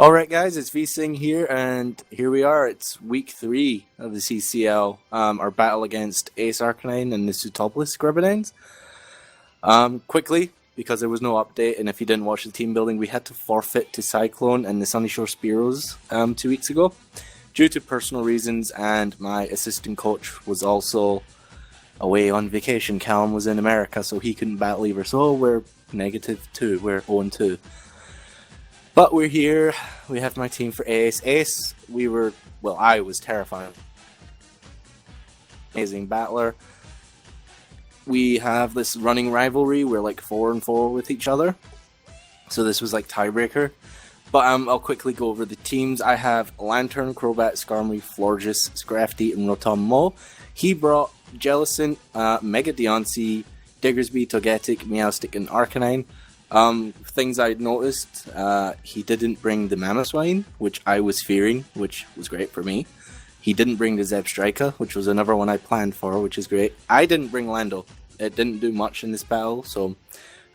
Alright guys, it's VSing here, and here we are. It's week 3 of the CCL, our battle against Ace Arcanine and the Sootopolis Scrubanines. Quickly, because there was no update, and if you didn't watch the team building, we had to forfeit to Cyclone and the Sunyshore Spearows 2 weeks ago, due to personal reasons, and my assistant coach was also away on vacation. Callum was in America, so he couldn't battle either, so we're -2, we're 0-2. But we're here, we have my team for Ace. Ace, I was terrified. Amazing battler. We have this running rivalry, we're like 4-4 with each other. So this was like tiebreaker. But I'll quickly go over the teams. I have Lantern, Crobat, Skarmory, Florges, Scrafty, and Rotom. He brought Jellicent, Mega Deoncé, Diggersby, Togetic, Meowstic, and Arcanine. Things I'd noticed, he didn't bring the Mamoswine, which I was fearing, which was great for me. He didn't bring the Zebstrika, which was another one I planned for, which is great. I didn't bring Lando. It didn't do much in this battle, so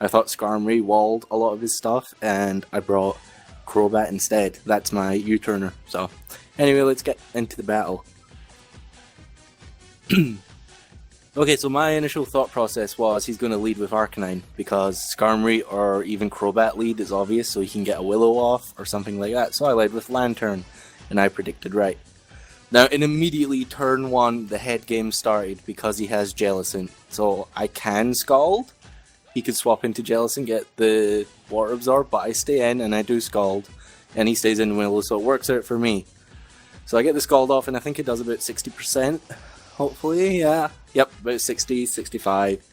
I thought Skarmory walled a lot of his stuff, and I brought Crobat instead. That's my U-turner. So, anyway, let's get into the battle. Okay, so my initial thought process was he's going to lead with Arcanine, because Skarmory or even Crobat lead is obvious, so he can get a Willow off or something like that. So I led with Lantern, and I predicted right. Now, in immediately turn 1, the head game started because he has Jellicent. So I can Scald. He could swap into Jellicent, get the Water Absorb, but I stay in and I do Scald. And he stays in Willow, so it works out for me. So I get the Scald off, and I think it does about 60%. Hopefully, yeah. Yep, about 60, 65.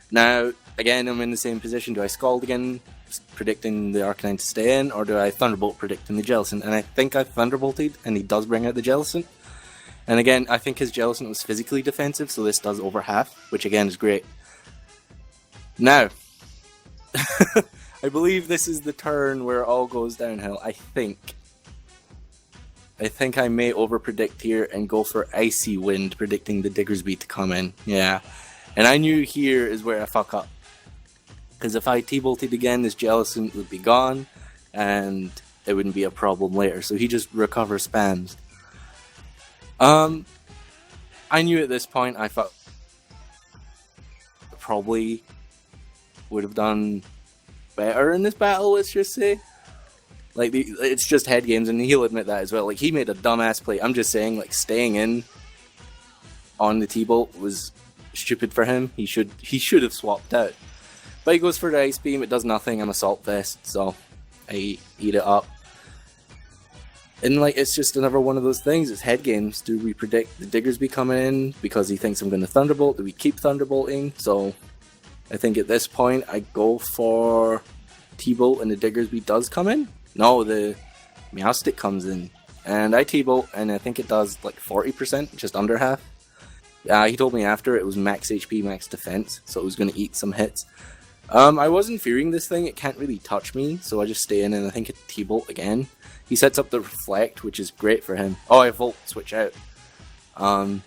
Now, again, I'm in the same position. Do I Scald again, predicting the Arcanine to stay in, or do I Thunderbolt, predicting the Jellicent? And I think I Thunderbolted, and he does bring out the Jellicent. And again, I think his Jellicent was physically defensive, so this does over half, which again is great. Now, I believe this is the turn where it all goes downhill, I think. I may overpredict here and go for Icy Wind, predicting the Diggersby to come in. Yeah. And I knew here is where I fuck up. Because if I T-bolted again, this Jellicent would be gone, and it wouldn't be a problem later. So he just recover spams. I knew at this point I thought probably would have done better in this battle, let's just say. Like, it's just head games, and he'll admit that as well. Like, he made a dumbass play. I'm just saying, like, staying in on the T-Bolt was stupid for him. He should have swapped out. But he goes for the Ice Beam. It does nothing. I'm a Salt Vest, so I eat it up. And, like, it's just another one of those things. It's head games. Do we predict the Diggersby coming in because he thinks I'm going to Thunderbolt? Do we keep Thunderbolting? So, I think at this point, I go for T-Bolt, and the Diggersby does come in. No, the Meowstic comes in, and I T-Bolt, and I think it does like 40%, just under half. He told me after it was max HP, max defense, so it was going to eat some hits. I wasn't fearing this thing, it can't really touch me, so I just stay in, and I think it T-Bolt again. He sets up the Reflect, which is great for him. Oh, I Volt Switch out. I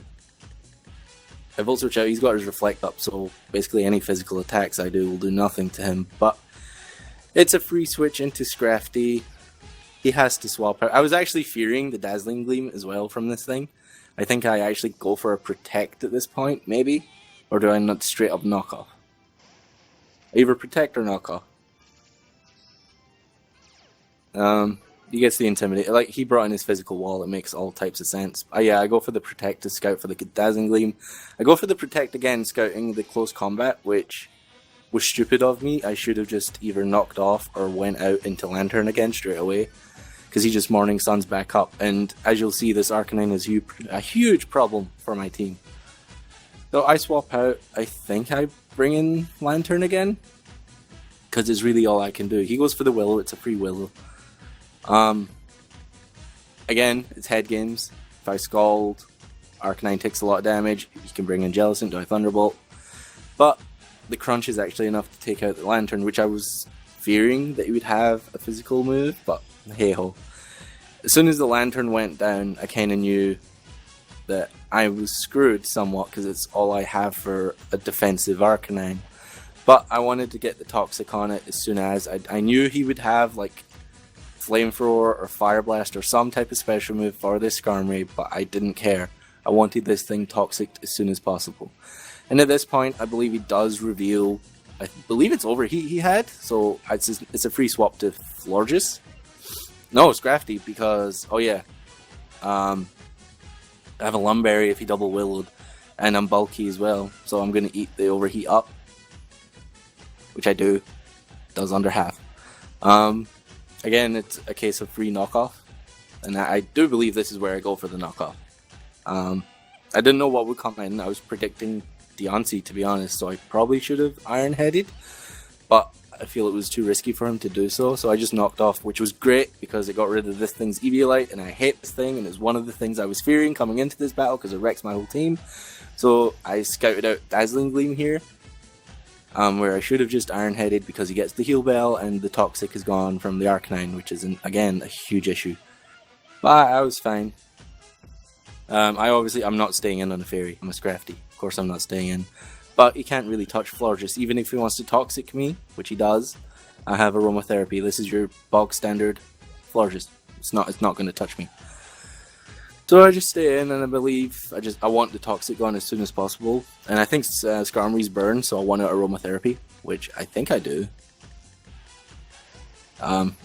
Volt Switch out, he's got his Reflect up, so basically any physical attacks I do will do nothing to him, but it's a free switch into Scrafty. He has to swap out. I was actually fearing the Dazzling Gleam as well from this thing. I think I actually go for a Protect at this point, maybe? Or do I not straight up knock off? Either Protect or knock off. He gets the Intimidate. Like, he brought in his physical wall, it makes all types of sense. Yeah, I go for the Protect to scout for the Dazzling Gleam. I go for the Protect again, scouting the Close Combat, which was stupid of me. I should have just either knocked off or went out into Lantern again straight away, because he just Morning Sun's back up, and as you'll see, this Arcanine is a huge problem for my team. So I swap out. I think I bring in Lantern again, because it's really all I can do. He goes for the Willow, it's a free Willow. Again, it's head games. If I Scald, Arcanine takes a lot of damage. He can bring in Jellicent, do I Thunderbolt? But the crunch is actually enough to take out the Lantern, which I was fearing that he would have a physical move, but hey ho. As soon as the Lantern went down, I kind of knew that I was screwed somewhat, because it's all I have for a defensive Arcanine. But I wanted to get the Toxic on it as soon as I knew he would have like Flamethrower or Fire Blast or some type of special move for this Skarmory, but I didn't care. I wanted this thing toxic as soon as possible. And at this point, I believe he does reveal, I believe it's Overheat he had, so it's a free swap to Florges. No, it's Scrafty, because, oh yeah, I have a Lumberry if he double Willowed, and I'm bulky as well, so I'm going to eat the Overheat up, which I do, does under half. Again, it's a case of free knockoff, and I do believe this is where I go for the knockoff. I didn't know what would come in. I was predicting Deontay, to be honest, so I probably should have Iron-Headed, but I feel it was too risky for him to do so, so I just knocked off, which was great because it got rid of this thing's Eviolite, and I hate this thing, and it's one of the things I was fearing coming into this battle because it wrecks my whole team. So I scouted out Dazzling Gleam here, where I should have just Iron-Headed because he gets the Heal Bell and the Toxic is gone from the Arcanine, which is, again, a huge issue. But I was fine. I'm not staying in on a Fairy. I'm a Scrafty. Of course I'm not staying in. But he can't really touch Florges. Even if he wants to Toxic me, which he does, I have Aromatherapy. This is your bog standard Florges. It's not going to touch me. So I just stay in, and I believe I want the Toxic gone as soon as possible. And I think Skarmory's burn, so I want to Aromatherapy, which I think I do. I'm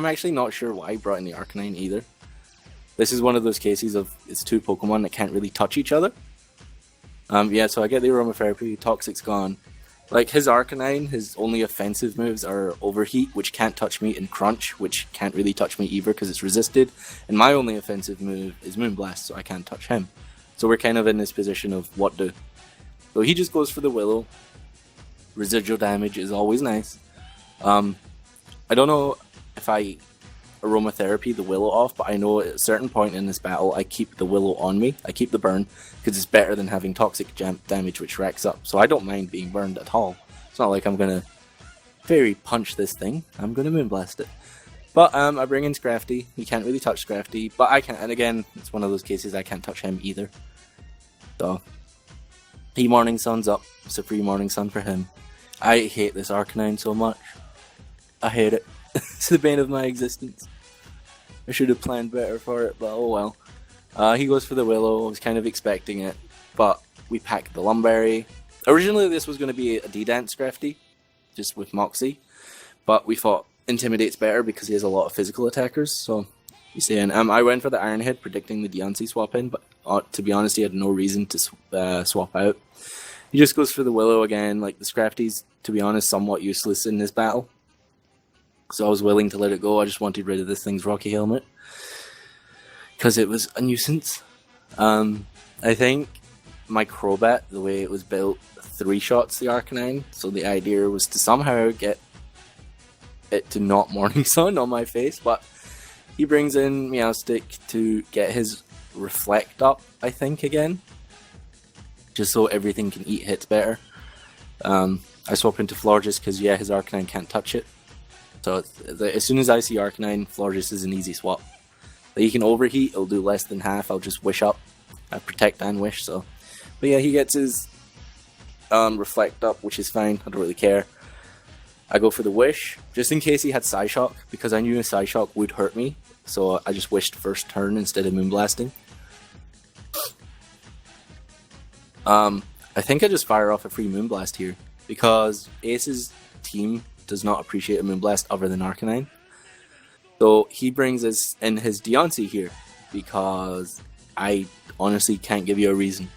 actually not sure why I brought in the Arcanine either. This is one of those cases of it's two Pokemon that can't really touch each other. Yeah, so I get the Aromatherapy, Toxic's gone. Like, his Arcanine, his only offensive moves are Overheat, which can't touch me, and Crunch, which can't really touch me either because it's resisted. And my only offensive move is Moonblast, so I can't touch him. So we're kind of in this position of what do. So he just goes for the Willow. Residual damage is always nice. I don't know if I Aromatherapy the Willow off, but I know at a certain point in this battle I keep the Willow on me. I keep the burn because it's better than having toxic damage which racks up, so I don't mind being burned at all. It's not like I'm gonna Fairy Punch this thing. I'm gonna Moonblast it. But I bring in Scrafty. He can't really touch Scrafty, but I can, and again it's one of those cases I can't touch him either. So he Morning Sun's up. It's a free Morning Sun for him. I hate this Arcanine so much. I hate it. It's the bane of my existence. I should have planned better for it, but oh well. He goes for the Willow. I was kind of expecting it, but we packed the Lumberry. Originally this was going to be a D-Dance Scrafty, just with Moxie, but we thought Intimidate's better because he has a lot of physical attackers, so you see. And I went for the Iron Head, predicting the Deontay swap in, but to be honest, he had no reason to swap out. He just goes for the Willow again. Like, the Scrafty's, to be honest, somewhat useless in this battle, so I was willing to let it go. I just wanted rid of this thing's Rocky Helmet because it was a nuisance. I think my Crobat, the way it was built, 3-shots the Arcanine, so the idea was to somehow get it to not Morning Sun on my face, but he brings in Meowstic to get his Reflect up, I think, again, just so everything can eat hits better. I swap into Florges because, yeah, his Arcanine can't touch it. So as soon as I see Arcanine, Florges is an easy swap. But he can Overheat, it'll do less than half, I'll just Wish up. I Protect and Wish, so. But yeah, he gets his Reflect up, which is fine, I don't really care. I go for the Wish, just in case he had Psyshock, because I knew a Psyshock would hurt me. So I just wished first turn instead of Moonblasting. I think I just fire off a free Moonblast here, because Ace's team does not appreciate a Moonblast other than Arcanine. So he brings us in his Deontay here, because I honestly can't give you a reason.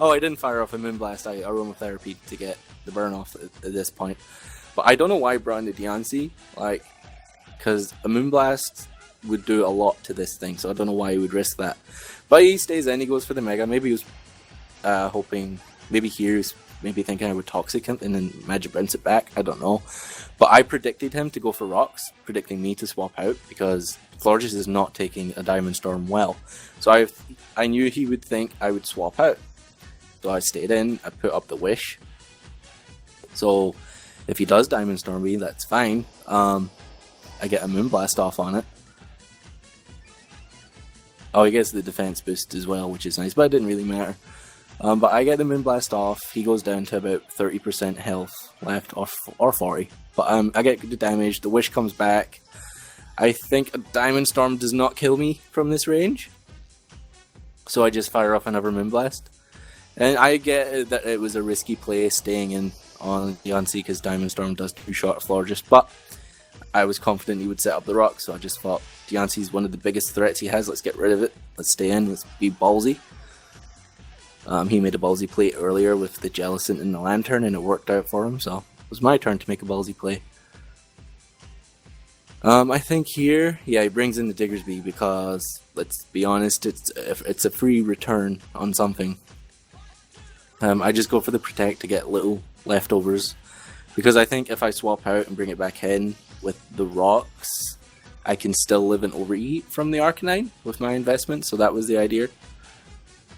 Oh, I didn't fire off a Moonblast, I Aromatherapy to get the burn off at this point. But I don't know why I brought in the Deontay, like, because a Moonblast would do a lot to this thing, so I don't know why he would risk that. But he stays in, he goes for the Mega. Maybe he was hoping, maybe he was maybe thinking I would Toxic him and then Magic Bounce it back, I don't know. But I predicted him to go for Rocks, predicting me to swap out, because Florges is not taking a Diamond Storm well. So I knew he would think I would swap out. So I stayed in, I put up the Wish. So if he does Diamond Storm me, that's fine. I get a Moonblast off on it. Oh, he gets the defense boost as well, which is nice, but it didn't really matter. But I get the Moonblast off, he goes down to about 30% health left, or 40. But I get the damage, the Wish comes back, I think a Diamond Storm does not kill me from this range, so I just fire off another Moonblast. And I get that it was a risky play staying in on Yancey because Diamond Storm does 2-shot Florges, but I was confident he would set up the rock, so I just thought Yancey's one of the biggest threats he has, let's get rid of it, let's stay in, let's be ballsy. He made a ballsy play earlier with the Jellicent and the Lantern, and it worked out for him, so it was my turn to make a ballsy play. I think here, yeah, he brings in the Diggersby because, let's be honest, it's a free return on something. I just go for the Protect to get little leftovers, because I think if I swap out and bring it back in with the rocks, I can still live and overeat from the Arcanine with my investment, so that was the idea.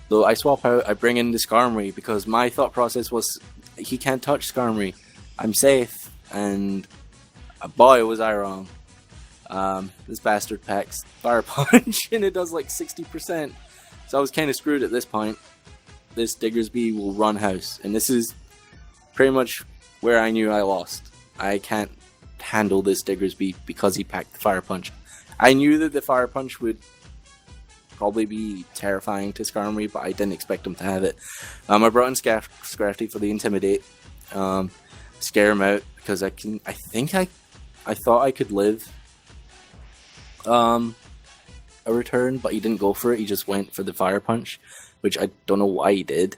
So I swap out, I bring in the Skarmory, because my thought process was, he can't touch Skarmory, I'm safe, and boy was I wrong. This bastard packs Fire Punch and it does like 60%, so I was kind of screwed at this point. This Diggersby will run house, and this is pretty much where I knew I lost. I can't handle this Diggersby because he packed the Fire Punch. I knew that the Fire Punch would probably be terrifying to Skarmory, but I didn't expect him to have it. I brought in Scrafty for the Intimidate, scare him out, because I thought I could live a return, but he didn't go for it, he just went for the Fire Punch, which I don't know why he did.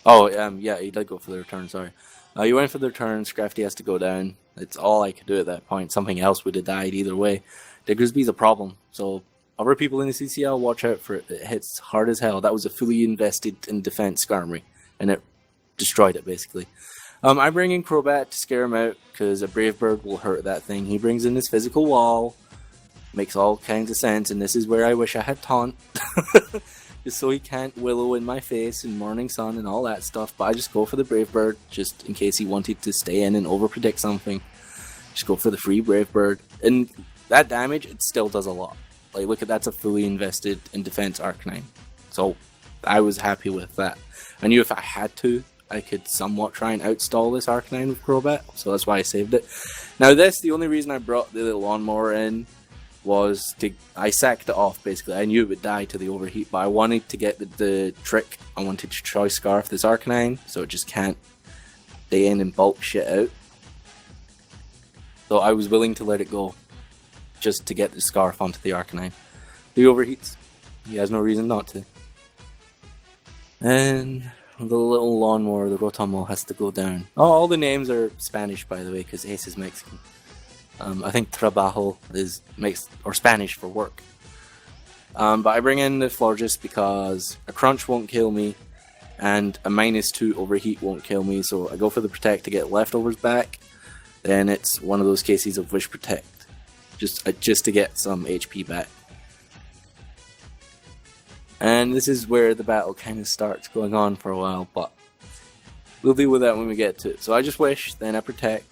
Oh, yeah, he did go for the return, sorry. He went for the return, Scrafty has to go down. It's all I could do at that point. Something else would have died either way. Diggersby's a problem, so other people in the CCL, watch out for it. It hits hard as hell. That was a fully invested in defense Skarmory, and it destroyed it, basically. I bring in Crobat to scare him out, because a Brave Bird will hurt that thing. He brings in his physical wall, makes all kinds of sense, and this is where I wish I had Taunt. Just so he can't Willow in my face and Morning Sun and all that stuff, but I just go for the Brave Bird, just in case he wanted to stay in and overpredict something. Just go for the free Brave Bird, and that damage, it still does a lot. Like, look at that's a fully invested in defense Arcanine. So, I was happy with that. I knew if I had to, I could somewhat try and outstall this Arcanine with Crobat, so that's why I saved it. Now this, the only reason I brought the Lawnmower in was I sacked it off, basically. I knew it would die to the overheat, but I wanted to get the trick. I wanted to Choice Scarf this Arcanine, so it just can't stay in and bulk shit out. So I was willing to let it go, just to get the Scarf onto the Arcanine. He overheats. He has no reason not to. And the little Lawnmower, the Rotomo, has to go down. Oh, all the names are Spanish, by the way, because Ace is Mexican. I think trabajo is Spanish for work. But I bring in the Florges because a Crunch won't kill me, and a -2 overheat won't kill me, so I go for the Protect to get leftovers back. Then it's one of those cases of Wish Protect, just to get some HP back. And this is where the battle kind of starts going on for a while, but we'll deal with that when we get to it. So I just Wish, then I Protect.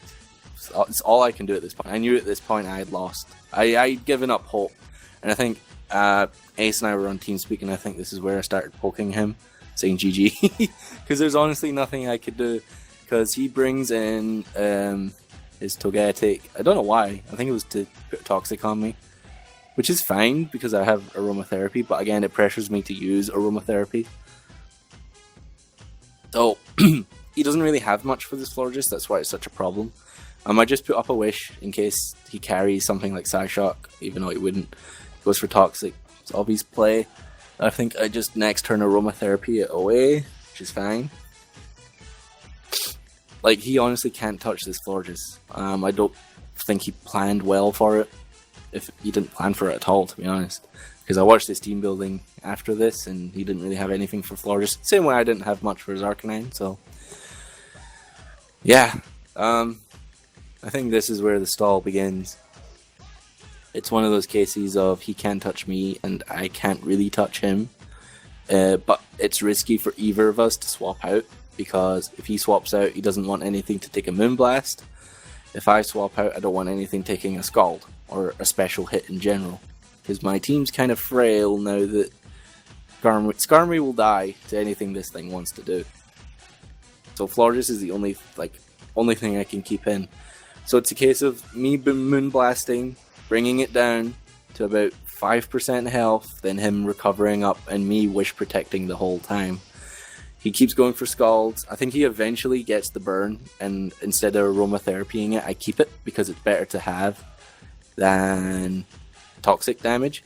It's all I can do at this point. I knew at this point I had lost. I'd given up hope. And I think Ace and I were on TeamSpeak, and I think this is where I started poking him, saying GG. Because there's honestly nothing I could do. Because he brings in his Togetic. I don't know why. I think it was to put Toxic on me. Which is fine, because I have Aromatherapy. But again, it pressures me to use Aromatherapy. So, he doesn't really have much for this Florges. That's why it's such a problem. I just put up a Wish in case he carries something like Psyshock, even though he wouldn't. Goes for Toxic. It's obvious play. I think I just next turn Aromatherapy it away, which is fine. Like, he honestly can't touch this Florges. I don't think he planned well for it. If he didn't plan for it at all, to be honest. Because I watched his team building after this, and he didn't really have anything for Florges. Same way I didn't have much for his Arcanine, so... yeah. I think this is where the stall begins. It's one of those cases of he can't touch me and I can't really touch him. But it's risky for either of us to swap out, because if he swaps out, he doesn't want anything to take a Moonblast. If I swap out, I don't want anything taking a Scald, or a special hit in general. Because my team's kind of frail now that Skarmory will die to anything this thing wants to do. So Florges is the only thing I can keep in. So it's a case of me moonblasting, bringing it down to about 5% health, then him recovering up and me wish protecting the whole time. He keeps going for scalds. I think he eventually gets the burn, and instead of aromatherapying it, I keep it because it's better to have than toxic damage.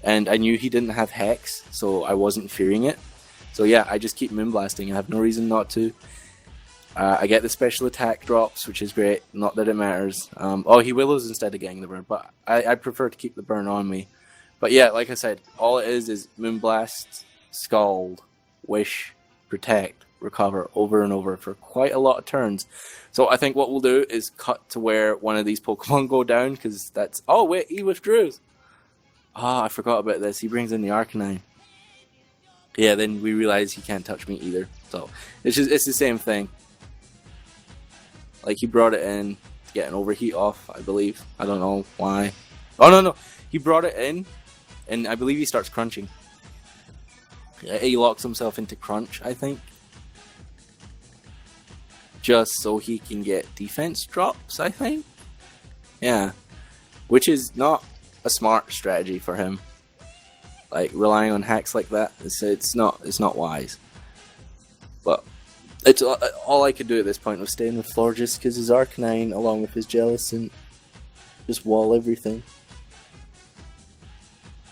And I knew he didn't have Hex, so I wasn't fearing it. So yeah, I just keep moonblasting. I have no reason not to. I get the special attack drops, which is great. Not that it matters. Oh, he willows instead of getting the burn, but I prefer to keep the burn on me. But yeah, like I said, all it is moonblast, scald, wish, protect, recover over and over for quite a lot of turns. So I think what we'll do is cut to where one of these Pokemon go down, because that's... Oh wait, he withdraws! I forgot about this. He brings in the Arcanine. Yeah, then we realize he can't touch me either. So it's the same thing. Like, he brought it in to get an overheat off, I believe. I don't know why. Oh no, he brought it in, and I believe he starts crunching. He locks himself into crunch, I think, just so he can get defense drops, I think. Yeah, which is not a smart strategy for him. Like, relying on hacks like that, it's not wise. But it's all I could do at this point was stay in the floor just because his Arcanine, along with his Jellicent, just wall everything.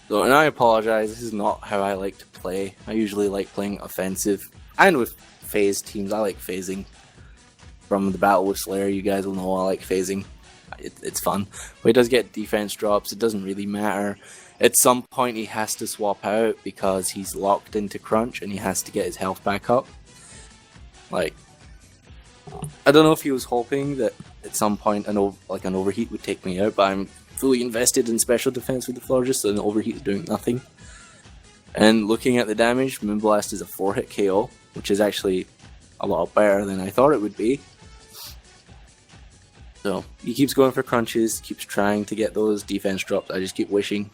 So, and I apologize, this is not how I like to play. I usually like playing offensive, and with phased teams. I like phasing. From the battle with Slayer, you guys will know I like phasing. It's fun. But he does get defense drops, it doesn't really matter. At some point he has to swap out because he's locked into crunch and he has to get his health back up. Like, I don't know if he was hoping that at some point an overheat would take me out, but I'm fully invested in special defense with the Florges, so an overheat is doing nothing. And looking at the damage, Moonblast is a 4-hit KO, which is actually a lot better than I thought it would be. So he keeps going for crunches, keeps trying to get those defense drops. I just keep wishing.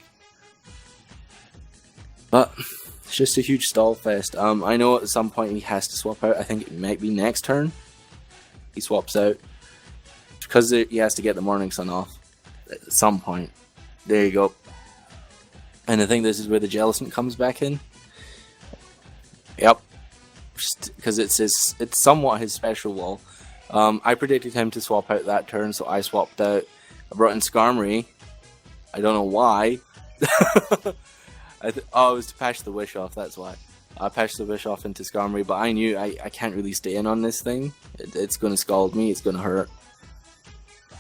But it's just a huge stall fest. I know at some point he has to swap out. I think it might be next turn. He swaps out. Because he has to get the Morning Sun off at some point. There you go. And I think this is where the Jellicent comes back in. Yep. Because it's somewhat his special wall. I predicted him to swap out that turn, so I swapped out. I brought in Skarmory. I don't know why. It was to patch the Wish off, that's why. I patched the Wish off into Skarmory, but I knew I can't really stay in on this thing. It's going to scald me, it's going to hurt.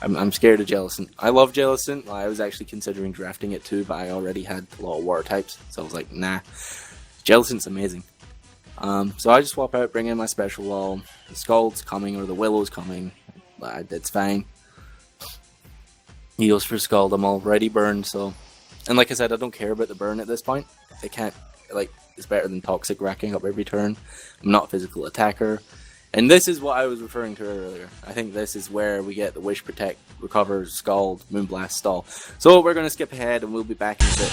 I'm scared of Jellicent. I love Jellicent. I was actually considering drafting it too, but I already had a lot of water types, so I was like, nah. Jellicent's amazing. So I just swap out, bring in my special wall. The Scald's coming, or the Willow's coming. It's fine. He goes for Scald, I'm already burned, so... And like I said, I don't care about the burn at this point. It can't, like, it's better than Toxic racking up every turn. I'm not a physical attacker. And this is what I was referring to earlier. I think this is where we get the Wish, Protect, Recover, Scald, Moonblast, Stall. So we're going to skip ahead and we'll be back in a bit.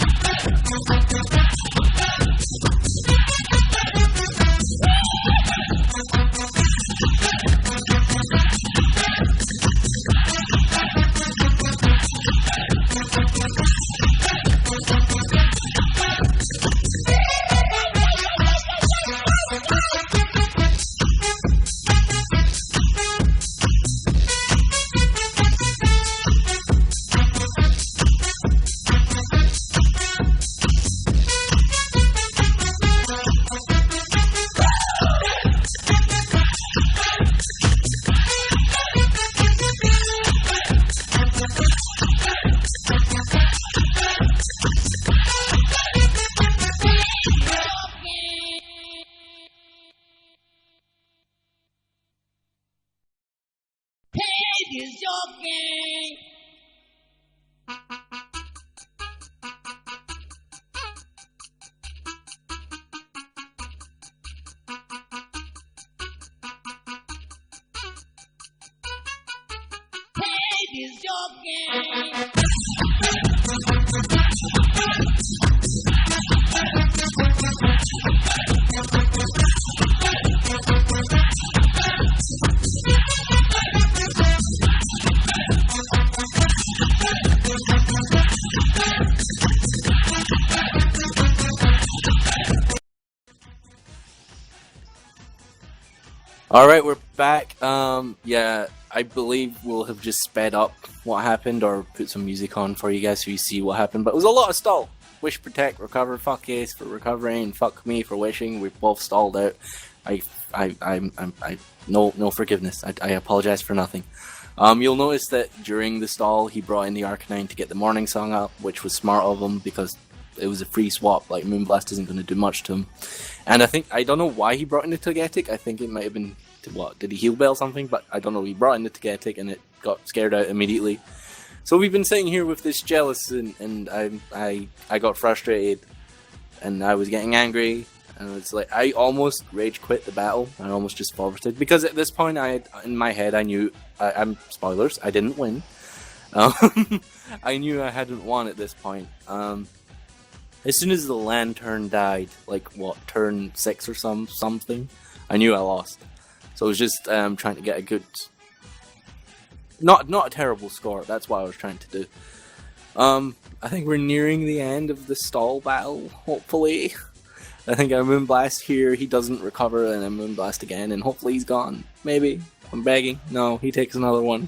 All right, we're back. Yeah, I believe we'll have just sped up what happened or put some music on for you guys so you see what happened. But it was a lot of stall. Wish, protect, recover. Fuck Ace for recovering. Fuck me for wishing. We both stalled out. No forgiveness. I apologize for nothing. You'll notice that during the stall, he brought in the Arcanine to get the morning song up, which was smart of him because it was a free swap. Like, Moonblast isn't going to do much to him. And I don't know why he brought in the Togetic. I think it might have been, did he heal bell something? But I don't know, he brought in the Togetic and it got scared out immediately. So we've been sitting here with this Jellicent, and I got frustrated, and I was getting angry, and it's like, I almost rage quit the battle. I almost just forfeited, because at this point, in my head, I knew, I'm spoilers, I didn't win. I knew I hadn't won at this point. As soon as the Lantern died, like, what, turn 6 or something, I knew I lost. So I was just trying to get a good... Not a terrible score, that's what I was trying to do. I think we're nearing the end of the stall battle, hopefully. I think I Moonblast here, he doesn't recover, and I Moonblast again, and hopefully he's gone. Maybe. I'm begging. No, he takes another one.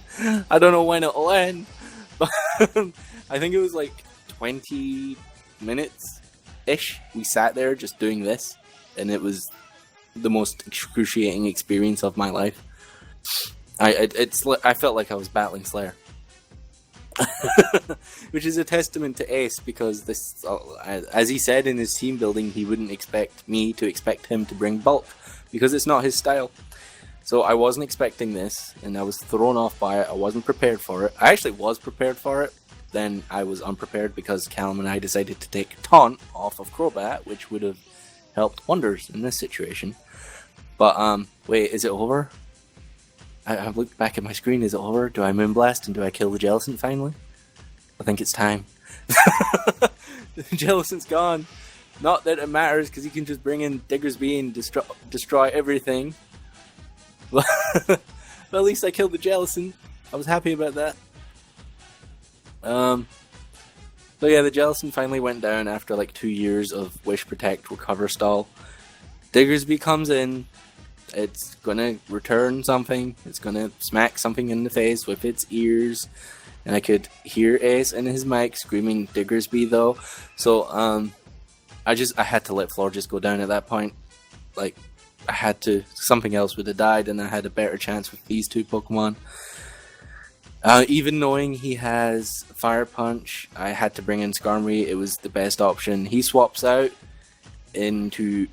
I don't know when it'll end, but I think it was like 20... minutes-ish, we sat there just doing this, and it was the most excruciating experience of my life. I felt like I was battling Slayer. Which is a testament to Ace, because this, as he said in his team building, he wouldn't expect me to expect him to bring bulk, because it's not his style. So I wasn't expecting this, and I was thrown off by it. I wasn't prepared for it. I actually was prepared for it. Then I was unprepared because Callum and I decided to take Taunt off of Crobat, which would have helped wonders in this situation. But, wait, is it over? I've looked back at my screen, is it over? Do I Moonblast and do I kill the Jellicent finally? I think it's time. The Jellicent's gone. Not that it matters, because he can just bring in Diggersby and destroy everything. But at least I killed the Jellicent. I was happy about that. So yeah, the Jellicent finally went down after like 2 years of Wish, Protect, Recover stall. Diggersby comes in, it's gonna return something, it's gonna smack something in the face with its ears, and I could hear Ace in his mic screaming Diggersby though, so I had to let Floor just go down at that point. Like, I had to, something else would have died, and I had a better chance with these two Pokemon. Even knowing he has Fire Punch, I had to bring in Skarmory. It was the best option. He swaps out into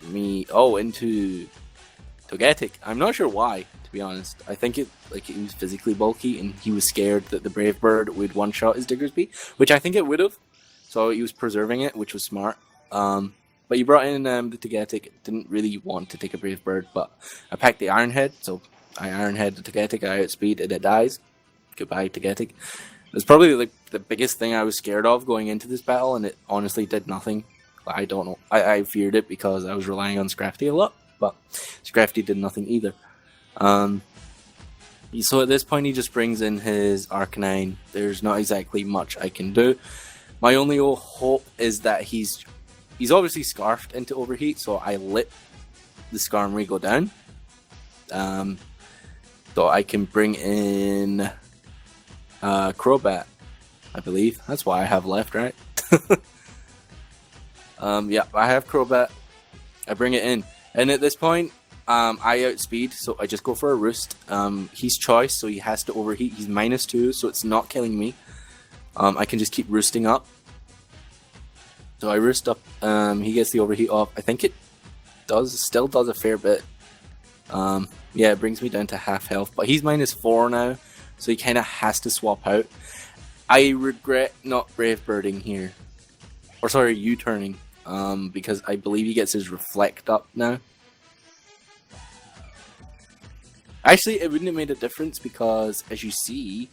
Togetic. I'm not sure why, to be honest. I think it was physically bulky, and he was scared that the Brave Bird would one-shot his Diggersby, which I think it would have. So he was preserving it, which was smart. But he brought in the Togetic. Didn't really want to take a Brave Bird, but I packed the Iron Head, so I Iron Head the Togetic, I outspeed, and it dies. Goodbye, Togetic. It was probably like the biggest thing I was scared of going into this battle, and it honestly did nothing. I don't know. I feared it because I was relying on Scrafty a lot, but Scrafty did nothing either. So at this point, he just brings in his Arcanine. There's not exactly much I can do. My only hope is that he's obviously scarfed into Overheat, so I let the Skarmory go down. So I can bring in Crobat, I believe. That's why I have left, right? Yeah, I have Crobat. I bring it in. And at this point, I outspeed, so I just go for a Roost. He's Choice, so he has to Overheat. He's -2, so it's not killing me. I can just keep roosting up. So I roost up, he gets the Overheat off. I think it still does a fair bit. Yeah, it brings me down to half health, but he's -4 now, so he kind of has to swap out. I regret not Brave Birding here. Or sorry, U-turning, because I believe he gets his Reflect up now. Actually, it wouldn't have made a difference because, as you see,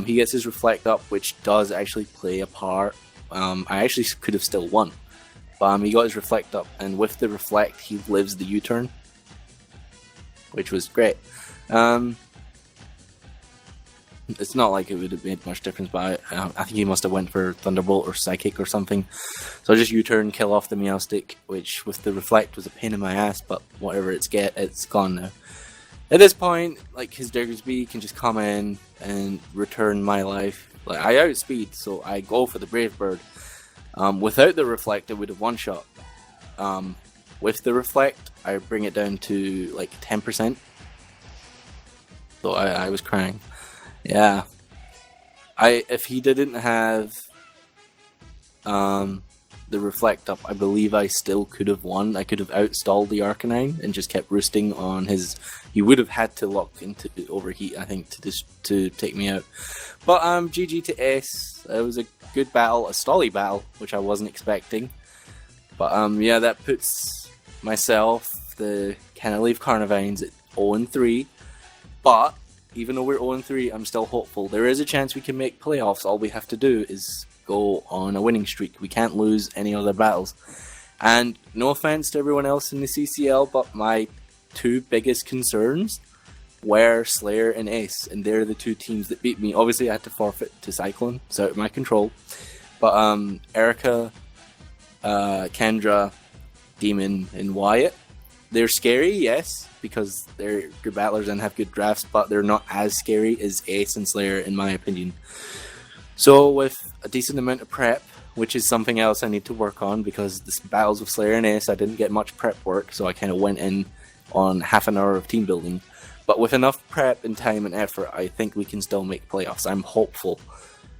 he gets his Reflect up, which does actually play a part. I actually could have still won. But he got his Reflect up, and with the Reflect, he lives the U-turn, which was great. It's not like it would have made much difference, but I think he must have went for Thunderbolt or Psychic or something. So I just U-turn, kill off the Meowstic, which with the Reflect was a pain in my ass, but whatever, it's gone now. At this point, like, his Diggersby can just come in and return my life. Like, I outspeed, so I go for the Brave Bird. Without the Reflect, it would have one-shot. With the Reflect, I bring it down to like 10%. So I was crying. Yeah. If he didn't have the Reflect up, I believe I still could have won. I could have outstalled the Arcanine and just kept roosting on his. He would have had to lock into Overheat, I think, to take me out. But GG to S. It was a good battle, a stally battle, which I wasn't expecting. But yeah, that puts myself, the Canaleave Carnivines, at 0-3. But even though we're 0-3, I'm still hopeful. There is a chance we can make playoffs. All we have to do is go on a winning streak. We can't lose any other battles. And no offense to everyone else in the CCL, but my two biggest concerns were Slayer and Ace, and they're the two teams that beat me. Obviously, I had to forfeit to Cyclone. It's out of my control. But Erica, Kendra, Demon, and Wyatt, they're scary, yes, because they're good battlers and have good drafts, but they're not as scary as Ace and Slayer, in my opinion. So with a decent amount of prep, which is something else I need to work on, because the battles with Slayer and Ace, I didn't get much prep work, so I kind of went in on half an hour of team building. But with enough prep and time and effort, I think we can still make playoffs. I'm hopeful.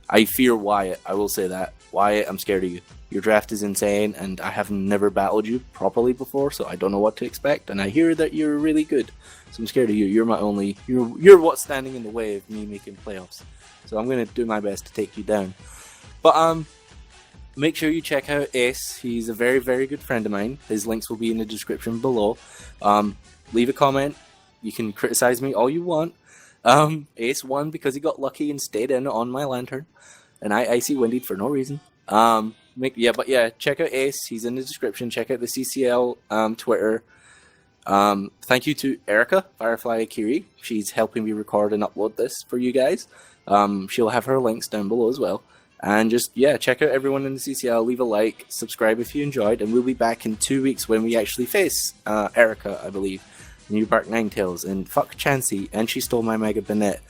I fear Wyatt, I will say that. Wyatt, I'm scared of you. Your draft is insane, and I have never battled you properly before, so I don't know what to expect. And I hear that you're really good, so I'm scared of you. You're my only. You're what's standing in the way of me making playoffs. So I'm gonna do my best to take you down. But make sure you check out Ace. He's a very, very good friend of mine. His links will be in the description below. Leave a comment. You can criticize me all you want. Ace won because he got lucky and stayed in on my Lantern, and I icy winded for no reason. Check out Ace. He's in the description. Check out the CCL Twitter. Thank you to Erica, Firefly Akiri. She's helping me record and upload this for you guys. She'll have her links down below as well. And just, check out everyone in the CCL. Leave a like, subscribe if you enjoyed, and we'll be back in 2 weeks when we actually face Erica, I believe. New Park Ninetales, and fuck Chansey, and she stole my Mega Banette.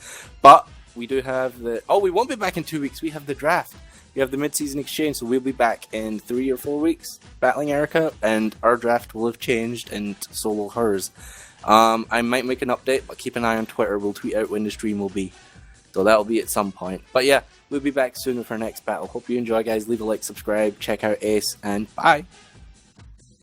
But we do have the. Oh, we won't be back in 2 weeks. We have the draft. We have the mid-season exchange, so we'll be back in 3 or 4 weeks battling Erica, and our draft will have changed, and so will hers. I might make an update, but keep an eye on Twitter. We'll tweet out when the stream will be. So that'll be at some point. But yeah, we'll be back soon with our next battle. Hope you enjoy, guys. Leave a like, subscribe, check out Ace, and bye!